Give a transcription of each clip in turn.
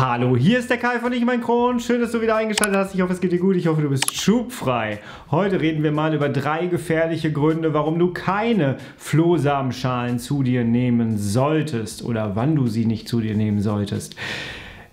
Hallo, hier ist der Kai von Ich mein Kron. Schön, dass du wieder eingeschaltet hast. Ich hoffe, es geht dir gut. Ich hoffe, du bist schubfrei. Heute reden wir mal über 3 gefährliche Gründe, warum du keine Flohsamenschalen zu dir nehmen solltest oder wann du sie nicht zu dir nehmen solltest.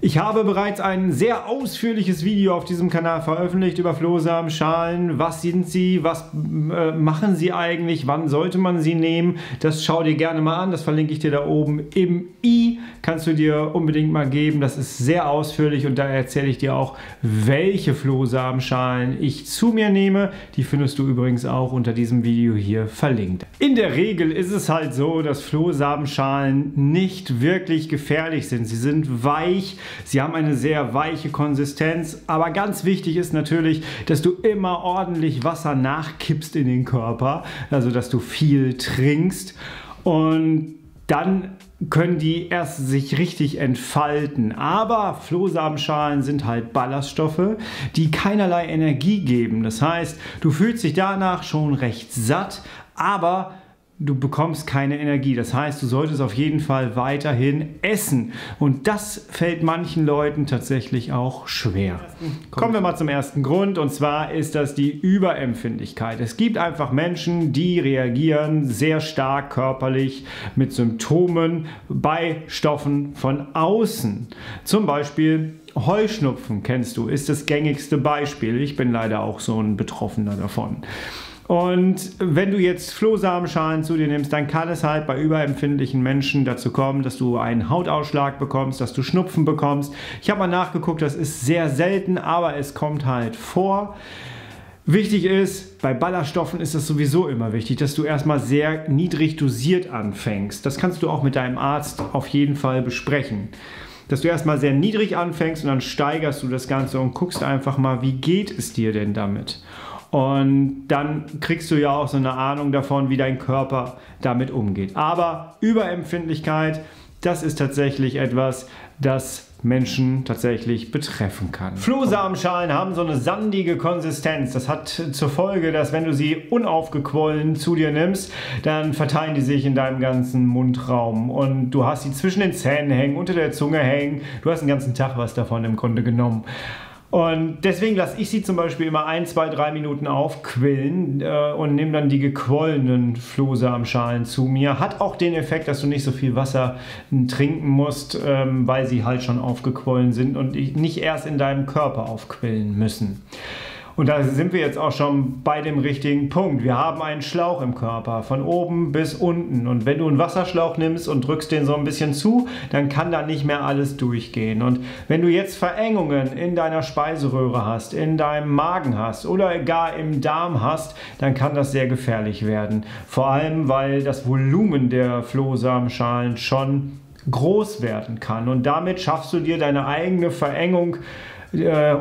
Ich habe bereits ein sehr ausführliches Video auf diesem Kanal veröffentlicht über Flohsamenschalen. Was sind sie? Was machen sie eigentlich? Wann sollte man sie nehmen? Das schau dir gerne mal an. Das verlinke ich dir da oben im i. Kannst du dir unbedingt mal geben. Das ist sehr ausführlich und da erzähle ich dir auch, welche Flohsamenschalen ich zu mir nehme. Die findest du übrigens auch unter diesem Video hier verlinkt. In der Regel ist es halt so, dass Flohsamenschalen nicht wirklich gefährlich sind. Sie sind weich. Sie haben eine sehr weiche Konsistenz, aber ganz wichtig ist natürlich, dass du immer ordentlich Wasser nachkippst in den Körper, also dass du viel trinkst und dann können die erst sich richtig entfalten. Aber Flohsamenschalen sind halt Ballaststoffe, die keinerlei Energie geben. Das heißt, du fühlst dich danach schon recht satt, aber du bekommst keine Energie. Das heißt, du solltest auf jeden Fall weiterhin essen. Und das fällt manchen Leuten tatsächlich auch schwer. Kommen wir mal zum ersten Grund. Und zwar ist das die Überempfindlichkeit. Es gibt einfach Menschen, die reagieren sehr stark körperlich mit Symptomen bei Stoffen von außen. Zum Beispiel Heuschnupfen, kennst du, ist das gängigste Beispiel. Ich bin leider auch so ein Betroffener davon. Und wenn du jetzt Flohsamenschalen zu dir nimmst, dann kann es halt bei überempfindlichen Menschen dazu kommen, dass du einen Hautausschlag bekommst, dass du Schnupfen bekommst. Ich habe mal nachgeguckt, das ist sehr selten, aber es kommt halt vor. Wichtig ist, bei Ballaststoffen ist es sowieso immer wichtig, dass du erstmal sehr niedrig dosiert anfängst. Das kannst du auch mit deinem Arzt auf jeden Fall besprechen. Dass du erstmal sehr niedrig anfängst und dann steigerst du das Ganze und guckst einfach mal, wie geht es dir denn damit? Und dann kriegst du ja auch so eine Ahnung davon, wie dein Körper damit umgeht. Aber Überempfindlichkeit, das ist tatsächlich etwas, das Menschen tatsächlich betreffen kann. Flohsamenschalen haben so eine sandige Konsistenz. Das hat zur Folge, dass wenn du sie unaufgequollen zu dir nimmst, dann verteilen die sich in deinem ganzen Mundraum. Und du hast sie zwischen den Zähnen hängen, unter der Zunge hängen. Du hast den ganzen Tag was davon im Grunde genommen. Und deswegen lasse ich sie zum Beispiel immer 1, 2, 3 Minuten aufquillen und nehme dann die gequollenen Flohsamenschalen zu mir. Hat auch den Effekt, dass du nicht so viel Wasser trinken musst, weil sie halt schon aufgequollen sind und nicht erst in deinem Körper aufquillen müssen. Und da sind wir jetzt auch schon bei dem richtigen Punkt. Wir haben einen Schlauch im Körper, von oben bis unten. Und wenn du einen Wasserschlauch nimmst und drückst den so ein bisschen zu, dann kann da nicht mehr alles durchgehen. Und wenn du jetzt Verengungen in deiner Speiseröhre hast, in deinem Magen hast oder gar im Darm hast, dann kann das sehr gefährlich werden. Vor allem, weil das Volumen der Flohsamenschalen schon groß werden kann. Und damit schaffst du dir deine eigene Verengung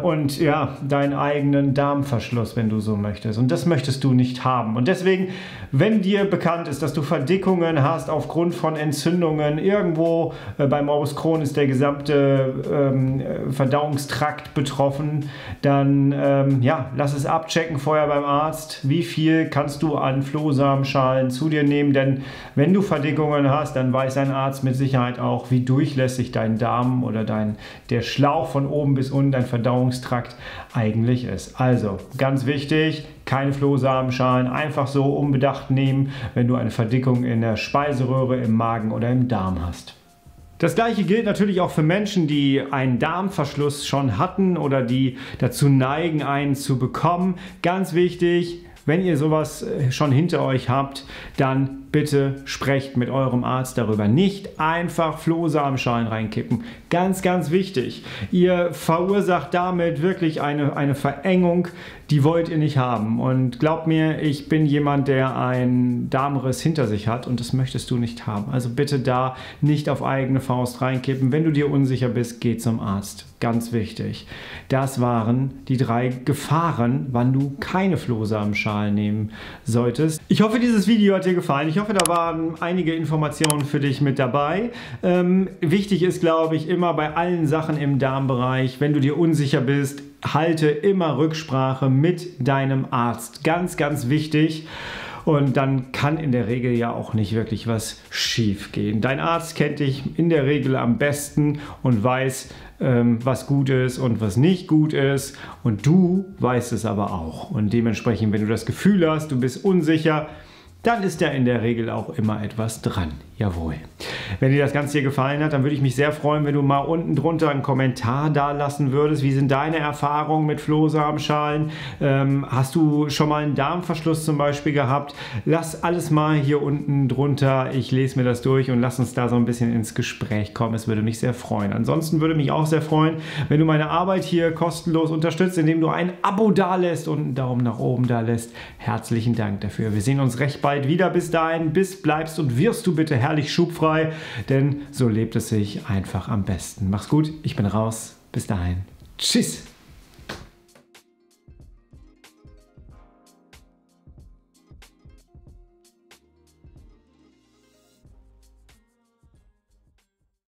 und ja, deinen eigenen Darmverschluss, wenn du so möchtest. Und das möchtest du nicht haben. Und deswegen, wenn dir bekannt ist, dass du Verdickungen hast aufgrund von Entzündungen, irgendwo bei Morbus Crohn ist der gesamte Verdauungstrakt betroffen, dann ja, lass es abchecken vorher beim Arzt. Wie viel kannst du an Flohsamenschalen zu dir nehmen? Denn wenn du Verdickungen hast, dann weiß ein Arzt mit Sicherheit auch, wie durchlässig dein Darm oder der Schlauch von oben bis unten, dein Verdauungstrakt eigentlich ist. Also ganz wichtig, keine Flohsamenschalen einfach so unbedacht nehmen, wenn du eine Verdickung in der Speiseröhre, im Magen oder im Darm hast. Das gleiche gilt natürlich auch für Menschen, die einen Darmverschluss schon hatten oder die dazu neigen, einen zu bekommen. Ganz wichtig, wenn ihr sowas schon hinter euch habt, dann bitte sprecht mit eurem Arzt darüber. Nicht einfach Flohsamenschalen reinkippen. Ganz, ganz wichtig. Ihr verursacht damit wirklich eine Verengung, die wollt ihr nicht haben. Und glaubt mir, ich bin jemand, der einen Darmriss hinter sich hat und das möchtest du nicht haben. Also bitte da nicht auf eigene Faust reinkippen. Wenn du dir unsicher bist, geh zum Arzt. Ganz wichtig. Das waren die 3 Gefahren, wann du keine Flohsamenschalen nehmen solltest. Ich hoffe, dieses Video hat dir gefallen. Ich hoffe, da waren einige Informationen für dich mit dabei. Wichtig ist, glaube ich, immer bei allen Sachen im Darmbereich, wenn du dir unsicher bist, halte immer Rücksprache mit deinem Arzt. Ganz, ganz wichtig. und dann kann in der Regel ja auch nicht wirklich was schief gehen. Dein Arzt kennt dich in der Regel am besten und weiß, was gut ist und was nicht gut ist, und du weißt es aber auch, und dementsprechend, wenn du das Gefühl hast, du bist unsicher, dann ist da in der Regel auch immer etwas dran. Jawohl. Wenn dir das Ganze hier gefallen hat, dann würde ich mich sehr freuen, wenn du mal unten drunter einen Kommentar da lassen würdest. Wie sind deine Erfahrungen mit Flohsamenschalen? Hast du schon mal einen Darmverschluss zum Beispiel gehabt? Lass alles mal hier unten drunter. Ich lese mir das durch und lass uns da so ein bisschen ins Gespräch kommen. Es würde mich sehr freuen. Ansonsten würde mich auch sehr freuen, wenn du meine Arbeit hier kostenlos unterstützt, indem du ein Abo da lässt und einen Daumen nach oben da lässt. Herzlichen Dank dafür. Wir sehen uns recht bald wieder. Bis dahin, bleibst und wirst du bitte herrlich schubfrei, denn so lebt es sich einfach am besten. Mach's gut, ich bin raus. Bis dahin. Tschüss.